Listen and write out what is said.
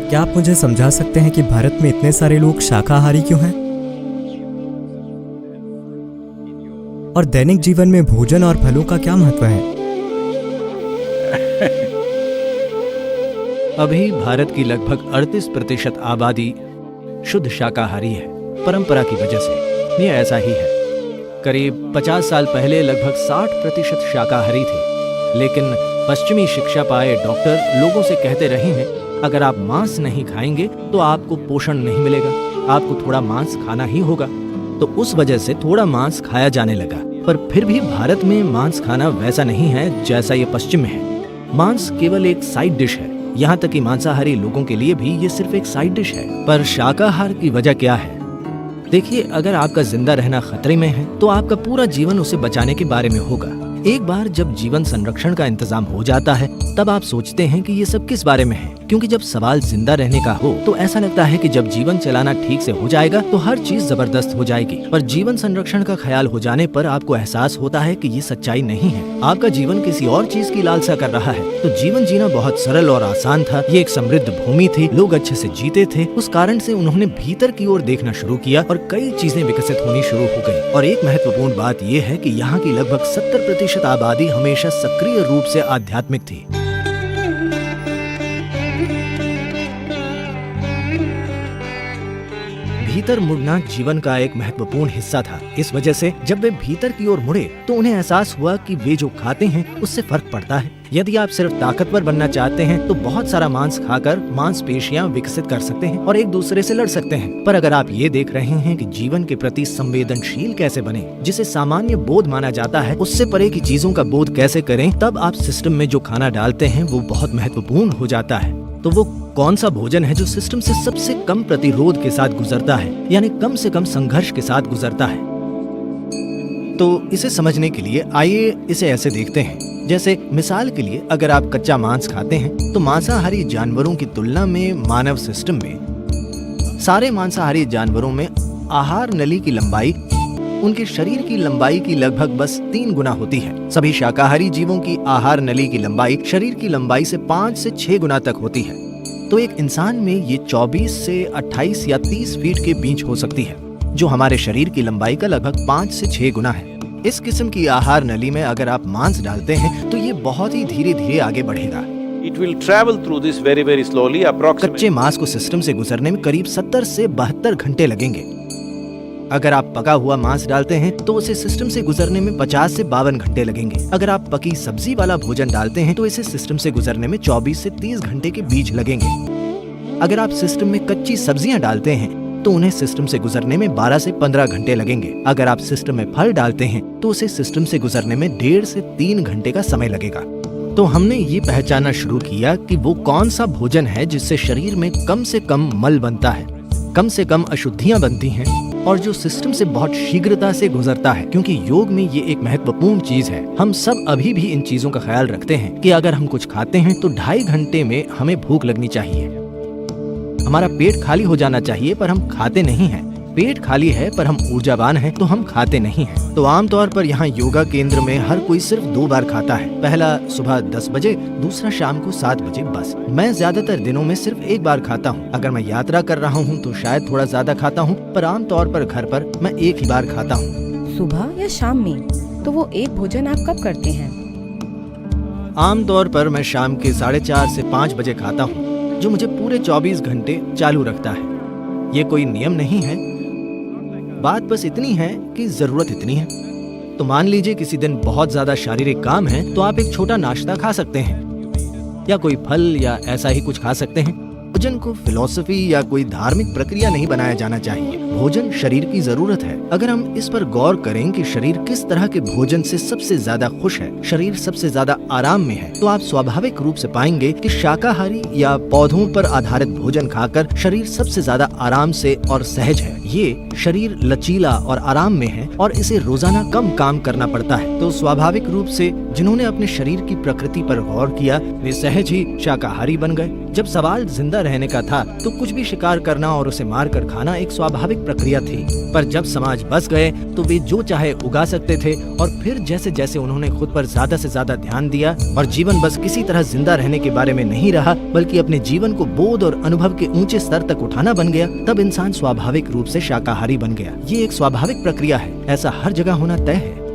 क्या आप मुझे समझा सकते हैं कि भारत में इतने सारे लोग शाकाहारी क्यों हैं? और दैनिक जीवन में भोजन और फलों का क्या महत्व है? अभी भारत की लगभग 38% आबादी शुद्ध शाकाहारी है। परंपरा की वजह से ये ऐसा ही है। करीब 50 साल पहले लगभग 60% शाकाहारी थे, लेकिन पश्चिमी शिक्षा पाए डॉक्टर लोगों से कहते रहे हैं, अगर आप मांस नहीं खाएंगे तो आपको पोषण नहीं मिलेगा, आपको थोड़ा मांस खाना ही होगा। तो उस वजह से थोड़ा मांस खाया जाने लगा। पर फिर भी भारत में मांस खाना वैसा नहीं है जैसा ये पश्चिम में है। मांस केवल एक साइड डिश है। यहाँ तक कि मांसाहारी लोगों के लिए भी ये सिर्फ एक साइड डिश है। पर शाकाहार की वजह क्या है? देखिए, अगर आपका जिंदा रहना खतरे में है तो आपका पूरा जीवन उसे बचाने के बारे में होगा। एक बार जब जीवन संरक्षण का इंतजाम हो जाता है तब आप सोचते हैं कि ये सब किस बारे में है, क्योंकि जब सवाल जिंदा रहने का हो तो ऐसा लगता है कि जब जीवन चलाना ठीक से हो जाएगा तो हर चीज जबरदस्त हो जाएगी। पर जीवन संरक्षण का ख्याल हो जाने पर आपको एहसास होता है कि ये सच्चाई नहीं है। आपका जीवन किसी और चीज की लालसा कर रहा है। तो जीवन जीना बहुत सरल और आसान था। ये एक समृद्ध भूमि थी, लोग अच्छे से जीते थे। उस कारण से उन्होंने भीतर की ओर देखना शुरू किया और कई चीजें विकसित होनी शुरू हो गयी। और एक महत्वपूर्ण बात ये है कि यहाँ की लगभग 70% आबादी हमेशा सक्रिय रूप से आध्यात्मिक थी। भीतर मुड़ना जीवन का एक महत्वपूर्ण हिस्सा था। इस वजह से जब वे भीतर की ओर मुड़े तो उन्हें एहसास हुआ कि वे जो खाते हैं उससे फर्क पड़ता है। यदि आप सिर्फ ताकतवर बनना चाहते हैं तो बहुत सारा मांस खाकर मांसपेशियां विकसित कर सकते हैं और एक दूसरे से लड़ सकते हैं। पर अगर आप ये देख रहे हैं कि जीवन के प्रति संवेदनशील कैसे बने, जिसे सामान्य बोध माना जाता है, उससे परे की चीजों का बोध कैसे करें, तब आप सिस्टम में जो खाना डालते हैं वो बहुत महत्वपूर्ण हो जाता है। तो वो कौन सा भोजन है जो सिस्टम से सबसे कम प्रतिरोध के साथ गुजरता है, यानी कम से कम संघर्ष के साथ गुजरता है? तो इसे समझने के लिए आइए इसे ऐसे देखते हैं। जैसे मिसाल के लिए, अगर आप कच्चा मांस खाते हैं तो मांसाहारी जानवरों की तुलना में मानव सिस्टम में सारे मांसाहारी जानवरों में आहार नली की लंबाई उनके शरीर की लंबाई की लगभग बस 3 गुना होती है। सभी शाकाहारी जीवों की आहार नली की लंबाई शरीर की लंबाई से 5 से 6 गुना तक होती है। तो एक इंसान में ये 24 से 28 या 30 फीट के बीच हो सकती है, जो हमारे शरीर की लंबाई का लगभग 5 से 6 गुना है। इस किस्म की आहार नली में अगर आप मांस डालते हैं तो ये बहुत ही धीरे धीरे आगे बढ़ेगा। It will travel through this very very slowly, approximately. कच्चे मांस को सिस्टम से गुजरने में करीब 70 से 72 घंटे लगेंगे। अगर आप पका हुआ मांस डालते हैं तो उसे सिस्टम से गुजरने में 50 से 52 घंटे लगेंगे। अगर आप पकी सब्जी वाला भोजन डालते हैं तो इसे सिस्टम से गुजरने में 24 से 30 घंटे के बीच लगेंगे। अगर आप सिस्टम में कच्ची सब्जियां डालते हैं तो उन्हें सिस्टम से गुजरने में 12 से 15 घंटे लगेंगे। अगर आप सिस्टम में फल डालते हैं तो उसे सिस्टम से गुजरने में 1.5 से 3 घंटे का समय लगेगा। तो हमने ये पहचानना शुरू किया कि वो कौन सा भोजन है जिससे शरीर में कम से कम मल बनता है, कम से कम अशुद्धियां बनती हैं और जो सिस्टम से बहुत शीघ्रता से गुजरता है। क्योंकि योग में ये एक महत्वपूर्ण चीज है। हम सब अभी भी इन चीजों का ख्याल रखते हैं कि अगर हम कुछ खाते हैं तो 2.5 घंटे में हमें भूख लगनी चाहिए। हमारा पेट खाली हो जाना चाहिए, पर हम खाते नहीं हैं। पेट खाली है पर हम ऊर्जावान हैं तो हम खाते नहीं हैं। तो आमतौर पर यहाँ योगा केंद्र में हर कोई सिर्फ 2 बार खाता है। पहला सुबह 10 बजे, दूसरा शाम को 7 बजे बस। मैं ज्यादातर दिनों में सिर्फ 1 बार खाता हूँ। अगर मैं यात्रा कर रहा हूँ तो शायद थोड़ा ज्यादा खाता हूँ, पर आमतौर पर घर पर मैं 1 ही बार खाता हूँ। सुबह या शाम में? तो वो एक भोजन आप कब करते हैं? आमतौर पर मैं शाम के 4:30 से 5 बजे खाता हूँ, जो मुझे पूरे 24 घंटे चालू रखता है। ये कोई नियम नहीं है, बात बस इतनी है कि जरूरत इतनी है। तो मान लीजिए किसी दिन बहुत ज्यादा शारीरिक काम है तो आप एक छोटा नाश्ता खा सकते हैं या कोई फल या ऐसा ही कुछ खा सकते हैं। भोजन को फिलॉसफी या कोई धार्मिक प्रक्रिया नहीं बनाया जाना चाहिए। भोजन शरीर की जरूरत है। अगर हम इस पर गौर करें कि शरीर किस तरह के भोजन से सबसे ज्यादा खुश है, शरीर सबसे ज्यादा आराम में है, तो आप स्वाभाविक रूप से पाएंगे कि शाकाहारी या पौधों पर आधारित भोजन खाकर शरीर सबसे ज्यादा आराम से और सहज है। ये शरीर लचीला और आराम में है और इसे रोजाना कम काम करना पड़ता है। तो स्वाभाविक रूप से जिन्होंने अपने शरीर की प्रकृति पर गौर किया वे सहज ही शाकाहारी बन गए। जब सवाल जिंदा रहने का था तो कुछ भी शिकार करना और उसे मार कर खाना एक स्वाभाविक प्रक्रिया थी। पर जब समाज बस गए तो वे जो चाहे उगा सकते थे, और फिर जैसे जैसे उन्होंने खुद पर ज्यादा से ज्यादा ध्यान दिया और जीवन बस किसी तरह जिंदा रहने के बारे में नहीं रहा बल्कि अपने जीवन को बोध और अनुभव के ऊंचे स्तर तक उठाना बन गया, तब इंसान स्वाभाविक रूप से शाकाहारी बन गया। ये एक स्वाभाविक प्रक्रिया है, ऐसा हर जगह होना तय है।